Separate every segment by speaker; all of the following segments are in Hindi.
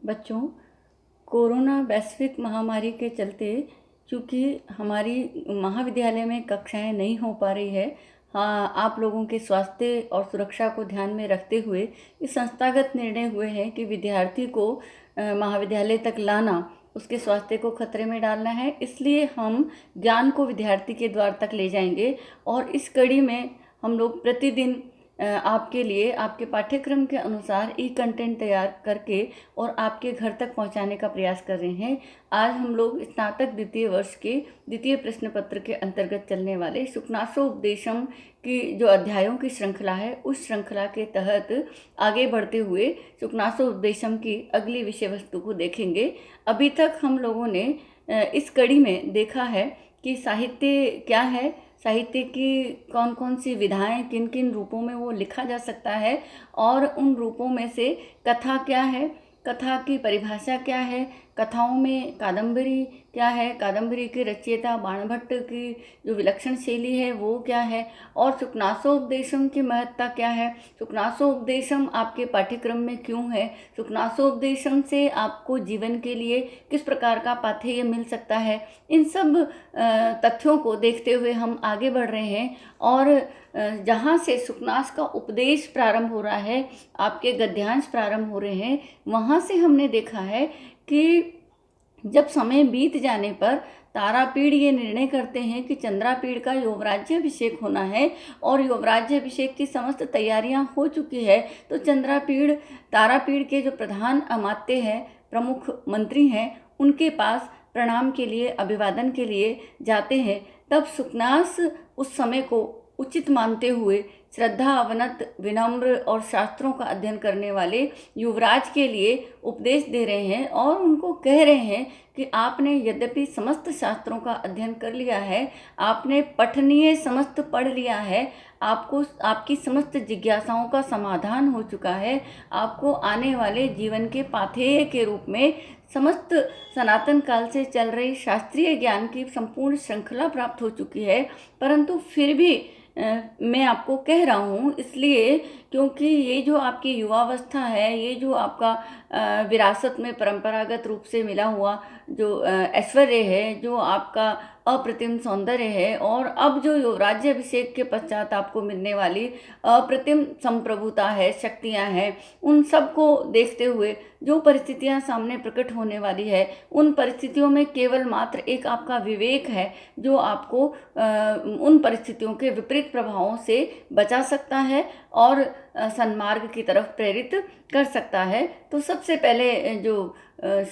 Speaker 1: बच्चों, कोरोना वैश्विक महामारी के चलते चूँकि हमारी महाविद्यालय में कक्षाएं नहीं हो पा रही है, हाँ, आप लोगों के स्वास्थ्य और सुरक्षा को ध्यान में रखते हुए इस संस्थागत निर्णय हुए हैं कि विद्यार्थी को महाविद्यालय तक लाना उसके स्वास्थ्य को खतरे में डालना है। इसलिए हम ज्ञान को विद्यार्थी के द्वार तक ले जाएंगे और इस कड़ी में हम लोग प्रतिदिन आपके लिए आपके पाठ्यक्रम के अनुसार ई कंटेंट तैयार करके और आपके घर तक पहुंचाने का प्रयास कर रहे हैं। आज हम लोग स्नातक द्वितीय वर्ष के द्वितीय प्रश्न पत्र के अंतर्गत चलने वाले शुक्नासोपदेशम की जो अध्यायों की श्रृंखला है, उस श्रृंखला के तहत आगे बढ़ते हुए शुक्नासोपदेशम की अगली विषय वस्तु को देखेंगे। अभी तक हम लोगों ने इस कड़ी में देखा है कि साहित्य क्या है, साहित्य की कौन कौन सी विधाएं, किन किन रूपों में वो लिखा जा सकता है और उन रूपों में से कथा क्या है, कथा की परिभाषा क्या है, कथाओं में कादम्बरी क्या है, कादम्बरी के रचयिता बाणभट्ट की जो विलक्षण शैली है वो क्या है, और शुक्नासोपदेशम की महत्ता क्या है, शुक्नासोपदेशम आपके पाठ्यक्रम में क्यों है, शुक्नासोपदेशम से आपको जीवन के लिए किस प्रकार का पाथेय मिल सकता है। इन सब तथ्यों को देखते हुए हम आगे बढ़ रहे हैं और जहाँ से शुक्नास का उपदेश प्रारंभ हो रहा है, आपके गद्यांश प्रारंभ हो रहे हैं, वहाँ से हमने देखा है कि जब समय बीत जाने पर तारापीड़ ये निर्णय करते हैं कि चंद्रापीड़ का युवराज्याभिषेक होना है और युवराज्याभिषेक की समस्त तैयारियां हो चुकी है, तो चंद्रापीड़ तारापीड़ के जो प्रधान अमात्य हैं, प्रमुख मंत्री हैं, उनके पास प्रणाम के लिए, अभिवादन के लिए जाते हैं। तब शुक्नास उस समय को उचित मानते हुए श्रद्धा अवनत, विनम्र और शास्त्रों का अध्ययन करने वाले युवराज के लिए उपदेश दे रहे हैं और उनको कह रहे हैं कि आपने यद्यपि समस्त शास्त्रों का अध्ययन कर लिया है, आपने पठनीय समस्त पढ़ लिया है, आपको आपकी समस्त जिज्ञासाओं का समाधान हो चुका है, आपको आने वाले जीवन के पाथेय के रूप में समस्त सनातन काल से चल रही शास्त्रीय ज्ञान की संपूर्ण श्रृंखला प्राप्त हो चुकी है, परंतु फिर भी मैं आपको कह रहा हूँ इसलिए क्योंकि ये जो आपकी युवावस्था है, ये जो आपका विरासत में परंपरागत रूप से मिला हुआ जो ऐश्वर्य है, जो आपका अप्रतिम सौंदर्य है, और अब जो युवराज्याभिषेक के पश्चात आपको मिलने वाली अप्रतिम संप्रभुता है, शक्तियाँ हैं, उन सब को देखते हुए जो परिस्थितियाँ सामने प्रकट होने वाली है, उन परिस्थितियों में केवल मात्र एक आपका विवेक है जो आपको उन परिस्थितियों के विपरीत प्रभावों से बचा सकता है और सन्मार्ग की तरफ प्रेरित कर सकता है। तो सबसे पहले जो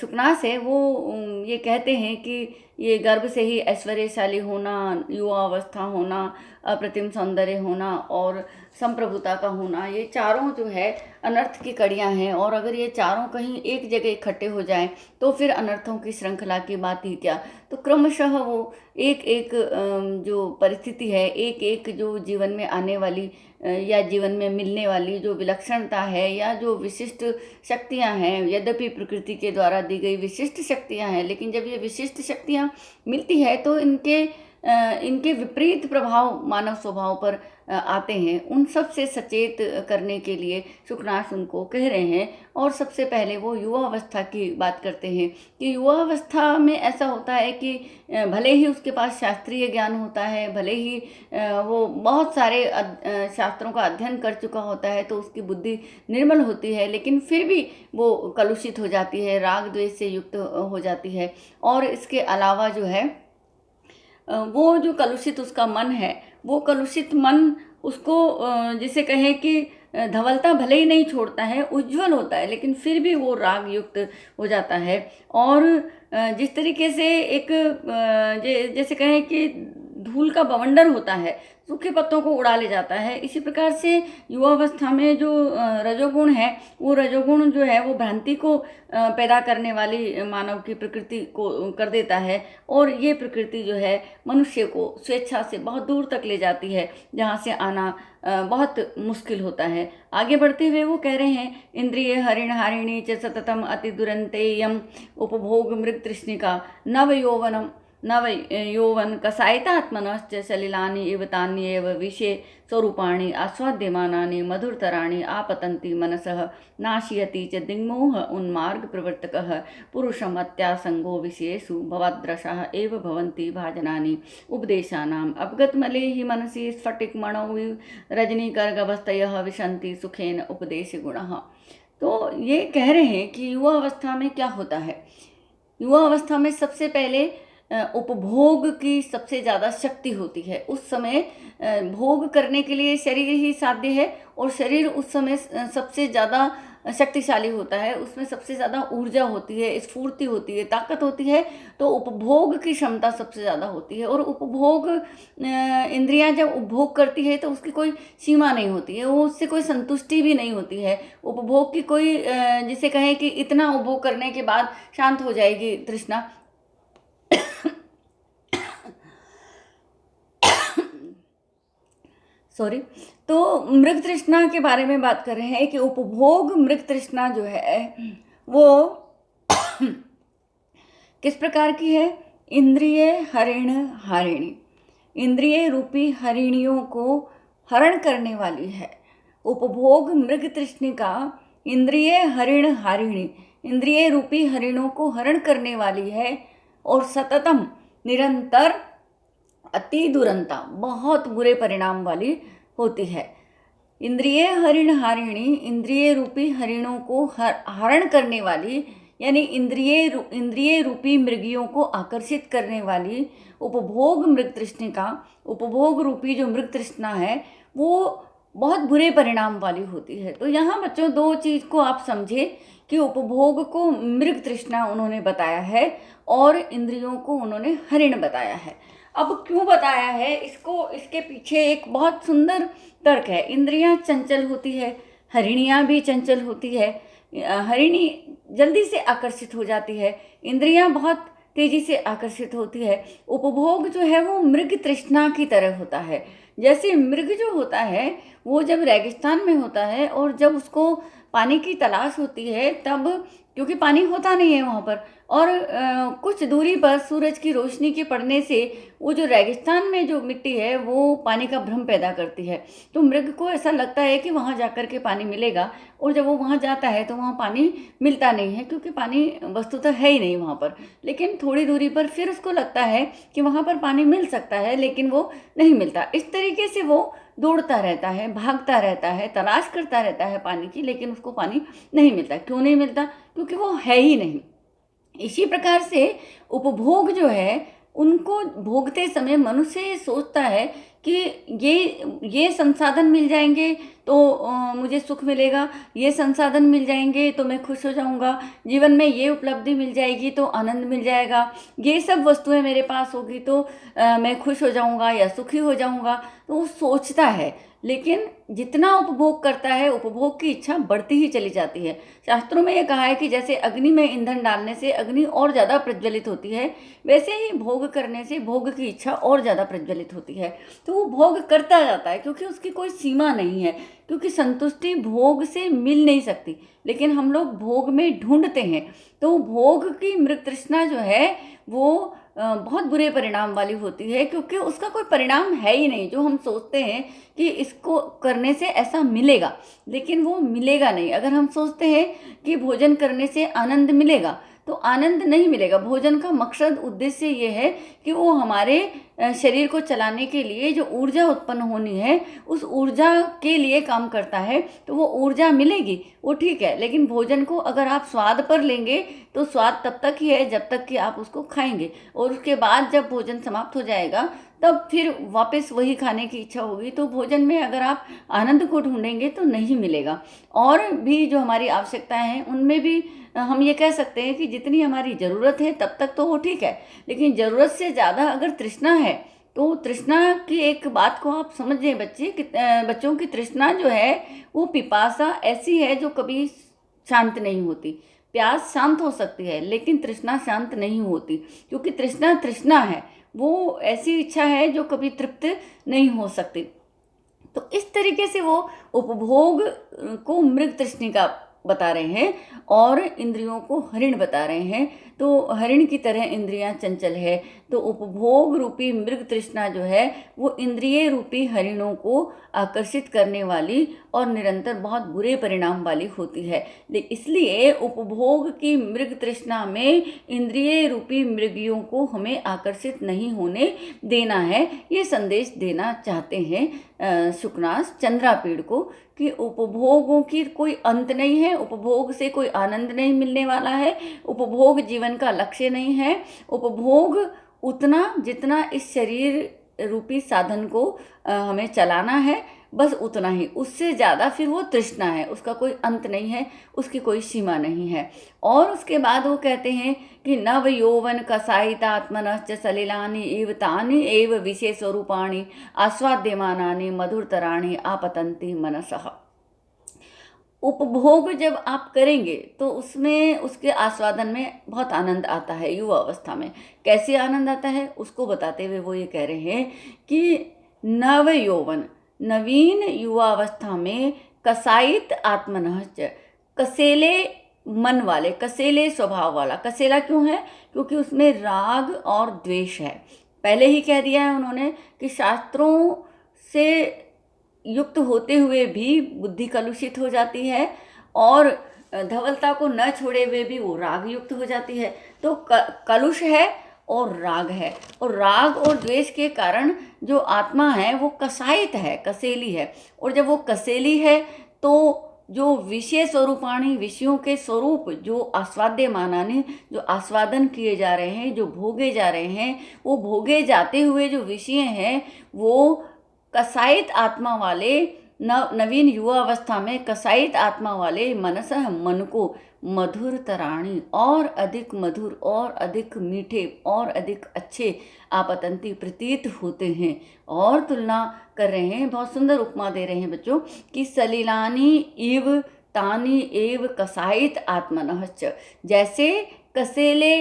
Speaker 1: शुक्नास है वो ये कहते हैं कि ये गर्भ से ही ऐश्वर्यशाली होना, युवावस्था होना, अप्रतिम सौंदर्य होना और संप्रभुता का होना, ये चारों जो है अनर्थ की कड़ियाँ हैं, और अगर ये चारों कहीं एक जगह इकट्ठे हो जाएं तो फिर अनर्थों की श्रृंखला की बात ही क्या। तो क्रमशः वो एक एक जो परिस्थिति है, एक एक जो जीवन में आने वाली या जीवन में मिलने वाली जो विलक्षणता है या जो विशिष्ट शक्तियां हैं, यद्यपि प्रकृति के द्वारा दी गई विशिष्ट शक्तियां हैं, लेकिन जब ये विशिष्ट शक्तियां मिलती है तो इनके विपरीत प्रभाव मानव स्वभाव पर आते हैं। उन सब से सचेत करने के लिए शुक्नास उनको कह रहे हैं। और सबसे पहले वो युवावस्था की बात करते हैं कि युवावस्था में ऐसा होता है कि भले ही उसके पास शास्त्रीय ज्ञान होता है, भले ही वो बहुत सारे शास्त्रों का अध्ययन कर चुका होता है, तो उसकी बुद्धि निर्मल होती है, लेकिन फिर भी वो कलुषित हो जाती है, राग द्वेष से युक्त हो जाती है। और इसके अलावा जो है वो जो कलुषित उसका मन है, वो कलुषित मन उसको जिसे कहें कि धवलता भले ही नहीं छोड़ता है, उज्जवल होता है, लेकिन फिर भी वो राग युक्त हो जाता है। और जिस तरीके से एक जैसे कहें कि धूल का बवंडर होता है, सूखे पत्तों को उड़ा ले जाता है, इसी प्रकार से युवावस्था में जो रजोगुण है, वो रजोगुण जो है वो भ्रांति को पैदा करने वाली मानव की प्रकृति को कर देता है, और ये प्रकृति जो है मनुष्य को स्वेच्छा से बहुत दूर तक ले जाती है, जहाँ से आना बहुत मुश्किल होता है। आगे बढ़ते हुए वो कह रहे हैं, इंद्रिय हरिण हारिणी च सततम अति दुरंतेयम उपभोग मृग तृष्णिका नव यौवनम नव यौवन कसायितात्मनश्च सलिलानि इव तान्येव विषये स्वरूपाणि आस्वाद्यमानानि मधुरतराणि आपतन्ति मनसः नाशयति च दिङ्मोह उन्मार्गप्रवर्तकः पुरुषम् अत्यासङ्गो विषयेषु भवाद्रशाः एव भवन्ति भाजनानि उपदेशानाम् अपगतमले हि मनसि स्फटिकमणौ रजनीकर्गवस्थयः विशन्ति सुखेन उपदेशगुणः। तो ये कह रहे हैं कि युवा अवस्था में क्या होता है। युवा अवस्था में सबसे पहले उपभोग की सबसे ज़्यादा शक्ति होती है। उस समय भोग करने के लिए शरीर ही साध्य है और शरीर उस समय सबसे ज़्यादा शक्तिशाली होता है, उसमें सबसे ज़्यादा ऊर्जा होती है, स्फूर्ति होती है, ताकत होती है। तो उपभोग की क्षमता सबसे ज़्यादा होती है और उपभोग इंद्रियां जब उपभोग करती है तो उसकी कोई सीमा नहीं होती है, वो उससे कोई संतुष्टि भी नहीं होती है। उपभोग की कोई जिसे कहें कि इतना उपभोग करने के बाद शांत हो जाएगी तृष्णा। सॉरी। तो मृग तृष्णा के बारे में बात कर रहे हैं कि उपभोग मृग तृष्णा जो है वो किस प्रकार की है। इंद्रिय हरिण हारिणी, इंद्रिय रूपी हरिणियों को हरण करने वाली है। उपभोग मृग तृष्णिका इंद्रिय हरिण हारिणी, इंद्रिय रूपी हरिणों को हरण करने वाली है और सततम निरंतर अति दुरंता, बहुत बुरे परिणाम वाली होती है। इंद्रिय हरिण हारिणी, इंद्रिय रूपी हरिणों को हरण करने वाली, यानी इंद्रिय रूपी मृगियों को आकर्षित करने वाली उपभोग मृग तृष्णिका, उपभोग रूपी जो मृग तृष्णा है वो बहुत बुरे परिणाम वाली होती है। तो यहाँ बच्चों दो चीज़ को आप समझे कि उपभोग को मृग तृष्णा उन्होंने बताया है और इंद्रियों को उन्होंने हरिण बताया है। अब क्यों बताया है इसको, इसके पीछे एक बहुत सुंदर तर्क है। इंद्रियां चंचल होती है, हरिणियां भी चंचल होती है। हरिणी जल्दी से आकर्षित हो जाती है, इंद्रियां बहुत तेजी से आकर्षित होती है। उपभोग जो है वो मृग तृष्णा की तरह होता है। जैसे मृग जो होता है वो जब रेगिस्तान में होता है और जब उसको पानी की तलाश होती है तब, क्योंकि पानी होता नहीं है वहाँ पर, और कुछ दूरी पर सूरज की रोशनी के पड़ने से वो जो रेगिस्तान में जो मिट्टी है वो पानी का भ्रम पैदा करती है। तो मृग को ऐसा लगता है कि वहाँ जाकर के पानी मिलेगा, और जब वो वहाँ जाता है तो वहाँ पानी मिलता नहीं है, क्योंकि पानी वस्तुतः है ही नहीं वहाँ पर। लेकिन थोड़ी दूरी पर फिर उसको लगता है कि वहाँ पर पानी मिल सकता है, लेकिन वो नहीं मिलता। इस तरीके से वो दौड़ता रहता है, भागता रहता है, तलाश करता रहता है पानी की, लेकिन उसको पानी नहीं मिलता। क्यों नहीं मिलता? क्योंकि वो है ही नहीं। इसी प्रकार से उपभोग जो है उनको भोगते समय मनुष्य ये सोचता है कि ये संसाधन मिल जाएंगे तो मुझे सुख मिलेगा, ये संसाधन मिल जाएंगे तो मैं खुश हो जाऊंगा, जीवन में ये उपलब्धि मिल जाएगी तो आनंद मिल जाएगा, ये सब वस्तुएं मेरे पास होगी तो मैं खुश हो जाऊंगा या सुखी हो जाऊंगा। तो वो सोचता है, लेकिन जितना उपभोग करता है उपभोग की इच्छा बढ़ती ही चली जाती है। शास्त्रों में ये कहा है कि जैसे अग्नि में ईंधन डालने से अग्नि और ज़्यादा प्रज्वलित होती है, वैसे ही भोग करने से भोग की इच्छा और ज़्यादा प्रज्वलित होती है। तो वो भोग करता जाता है, क्योंकि उसकी कोई सीमा नहीं है, क्योंकि संतुष्टि भोग से मिल नहीं सकती, लेकिन हम लोग भोग में ढूंढते हैं। तो भोग की मृग तृष्णा जो है वो बहुत बुरे परिणाम वाली होती है, क्योंकि उसका कोई परिणाम है ही नहीं। जो हम सोचते हैं कि इसको करने से ऐसा मिलेगा, लेकिन वो मिलेगा नहीं। अगर हम सोचते हैं कि भोजन करने से आनंद मिलेगा, तो आनंद नहीं मिलेगा। भोजन का मकसद, उद्देश्य ये है कि वो हमारे शरीर को चलाने के लिए जो ऊर्जा उत्पन्न होनी है उस ऊर्जा के लिए काम करता है, तो वो ऊर्जा मिलेगी, वो ठीक है। लेकिन भोजन को अगर आप स्वाद पर लेंगे तो स्वाद तब तक ही है जब तक कि आप उसको खाएंगे, और उसके बाद जब भोजन समाप्त हो जाएगा तब फिर वापस वही खाने की इच्छा होगी। तो भोजन में अगर आप आनंद को ढूंढेंगे तो नहीं मिलेगा। और भी जो हमारी आवश्यकताएं हैं उनमें भी हम ये कह सकते हैं कि जितनी हमारी ज़रूरत है तब तक तो वो ठीक है, लेकिन ज़रूरत से ज़्यादा अगर तृष्णा है तो तृष्णा की एक बात को आप समझें बच्चे कि बच्चों की तृष्णा जो है वो पिपासा ऐसी है जो कभी शांत नहीं होती। प्यास शांत हो सकती है लेकिन तृष्णा शांत नहीं होती, क्योंकि तृष्णा तृष्णा है, वो ऐसी इच्छा है जो कभी तृप्त नहीं हो सकती। तो इस तरीके से वो उपभोग को मृग तृष्णिका बता रहे हैं और इंद्रियों को हरिण बता रहे हैं। तो हरिण की तरह इंद्रियां चंचल है, तो उपभोग रूपी मृग तृष्णा जो है वो इंद्रिय रूपी हरिणों को आकर्षित करने वाली और निरंतर बहुत बुरे परिणाम वाली होती है। इसलिए उपभोग की मृग तृष्णा में इंद्रिय रूपी मृगियों को हमें आकर्षित नहीं होने देना है, ये संदेश देना चाहते हैं शुकनास चंद्रापीड़ को कि उपभोगों की कोई अंत नहीं है, उपभोग से कोई आनंद नहीं मिलने वाला है, उपभोग जीवन का लक्ष्य नहीं है। उपभोग उतना जितना इस शरीर रूपी साधन को हमें चलाना है, बस उतना ही, उससे ज़्यादा फिर वो तृष्णा है, उसका कोई अंत नहीं है, उसकी कोई सीमा नहीं है। और उसके बाद वो कहते हैं कि नव यौवन कसायितात्मनश्च सलिलानि इव तानि एव विशेष स्वरूपाणि आस्वाद्यमानानि मधुरतराणि आपतन्ति मनसः। उपभोग जब आप करेंगे तो उसमें उसके आस्वादन में बहुत आनंद आता है युवा अवस्था में। कैसे आनंद आता है उसको बताते हुए वो ये कह रहे हैं कि नव यौवन, नवीन युवावस्था में कसायित आत्मनश्च, कसेले मन वाले, कसेले स्वभाव वाला। कसेला क्यों है? क्योंकि उसमें राग और द्वेष है। पहले ही कह दिया है उन्होंने कि शास्त्रों से युक्त होते हुए भी बुद्धि कलुषित हो जाती है और धवलता को न छोड़े हुए भी वो राग युक्त हो जाती है। तो कलुष है और राग है, और राग और द्वेष के कारण जो आत्मा है वो कसायित है, कसेली है। और जब वो कसेली है तो जो विषय स्वरूपाणी, विषयों के स्वरूप जो आस्वाद्य मानाने, जो आस्वादन किए जा रहे हैं, जो भोगे जा रहे हैं, वो भोगे जाते हुए जो विषय हैं वो कसायित आत्मा वाले नवीन युवा अवस्था में कसायित आत्मा वाले मनसः, मन को मधुर तराणी, और अधिक मधुर और अधिक मीठे और अधिक अच्छे आपतंती प्रतीत होते हैं। और तुलना कर रहे हैं, बहुत सुंदर उपमा दे रहे हैं बच्चों कि सलिलानी इव तानी एव कसायित आत्मनश्च। जैसे कसेले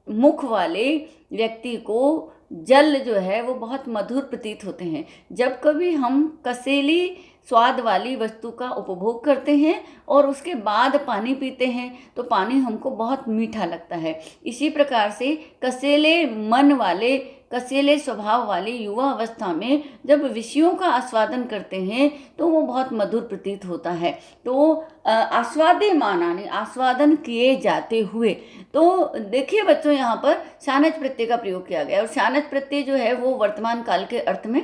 Speaker 1: मुख वाले व्यक्ति को जल जो है वो बहुत मधुर प्रतीत होते हैं। जब कभी हम कसेली स्वाद वाली वस्तु का उपभोग करते हैं और उसके बाद पानी पीते हैं तो पानी हमको बहुत मीठा लगता है। इसी प्रकार से कसेले मन वाले, कसेले स्वभाव वाली युवा अवस्था में जब विषयों का आस्वादन करते हैं तो वो बहुत मधुर प्रतीत होता है। तो आस्वाद्य मानाने, आस्वादन किए जाते हुए। तो देखिए बच्चों, यहाँ पर शानच प्रत्यय का प्रयोग किया गया, और शानच प्रत्यय जो है वो वर्तमान काल के अर्थ में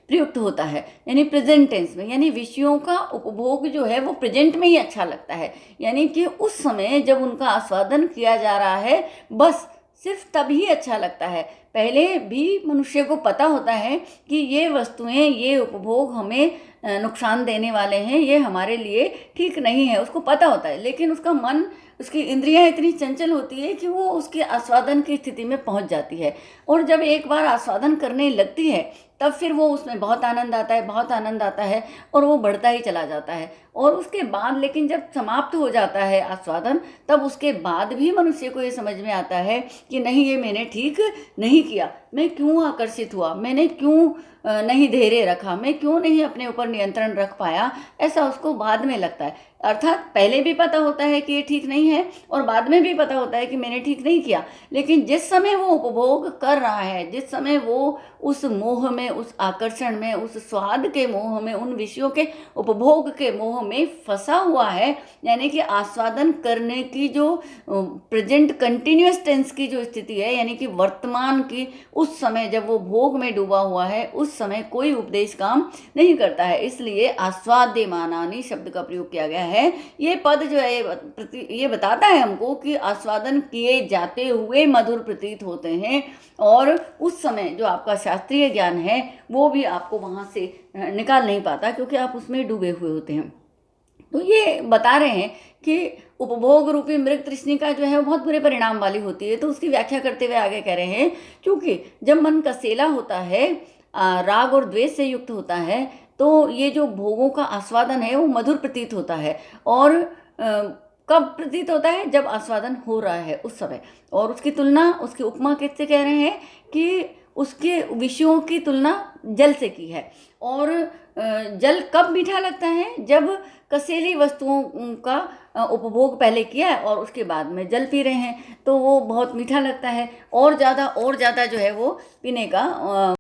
Speaker 1: प्रयुक्त होता है, यानी प्रेजेंट टेंस में। यानी विषयों का उपभोग जो है वो प्रेजेंट में ही अच्छा लगता है, यानी कि उस समय जब उनका आस्वादन किया जा रहा है बस सिर्फ तभी अच्छा लगता है। पहले भी मनुष्य को पता होता है कि ये वस्तुएं, ये उपभोग हमें नुकसान देने वाले हैं, ये हमारे लिए ठीक नहीं है, उसको पता होता है। लेकिन उसका मन, उसकी इंद्रियां इतनी चंचल होती है कि वो उसके आस्वादन की स्थिति में पहुंच जाती है। और जब एक बार आस्वादन करने लगती है तब फिर वो उसमें बहुत आनंद आता है, बहुत आनंद आता है, और वो बढ़ता ही चला जाता है। और उसके बाद लेकिन जब समाप्त हो जाता है आस्वादन, तब उसके बाद भी मनुष्य को ये समझ में आता है कि नहीं, ये मैंने ठीक नहीं किया, मैं क्यों आकर्षित हुआ, मैंने क्यों नहीं धैर्य रखा, मैं क्यों नहीं अपने ऊपर नियंत्रण रख पाया, ऐसा उसको बाद में लगता है। अर्थात पहले भी पता होता है कि ये ठीक नहीं है और बाद में भी पता होता है कि मैंने ठीक नहीं किया। लेकिन जिस समय वो उपभोग कर रहा है, जिस समय वो उस मोह में, उस आकर्षण में, उस स्वाद के मोह में, उन विषयों के उपभोग के मोह में फंसा हुआ है, यानी कि आस्वादन करने की जो प्रेजेंट कंटिन्यूअस टेंस की जो स्थिति है, यानी कि वर्तमान की, उस समय जब वो भोग में डूबा हुआ है, उस समय कोई उपदेश काम नहीं करता है। इसलिए आस्वाद्य मानानी शब्द का प्रयोग किया गया है। ये पद जो है ये बताता है हमको कि आस्वादन किए जाते हुए मधुर प्रतीत होते हैं, और उस समय जो आपका शास्त्रीय ज्ञान है वो भी आपको वहाँ से निकाल नहीं पाता, क्योंकि आप उसमें डूबे हुए होते हैं। तो ये बता रहे हैं कि उपभोग रूपी मृग तृष्णिका जो है वो बहुत बुरे परिणाम वाली होती है। तो उसकी व्याख्या करते हुए आगे कह रहे हैं, क्योंकि जब मन कसेला होता है, राग और द्वेष से युक्त होता है, तो ये जो भोगों का आस्वादन है वो मधुर प्रतीत होता है। और कब प्रतीत होता है? जब आस्वादन हो रहा है उस समय। और उसकी तुलना, उसकी उपमा किससे कह रहे हैं कि उसके विषयों की तुलना जल से की है। और जल कब मीठा लगता है? जब कसेली वस्तुओं का उपभोग पहले किया है और उसके बाद में जल पी रहे हैं, तो वो बहुत मीठा लगता है। और ज़्यादा जो है वो पीने का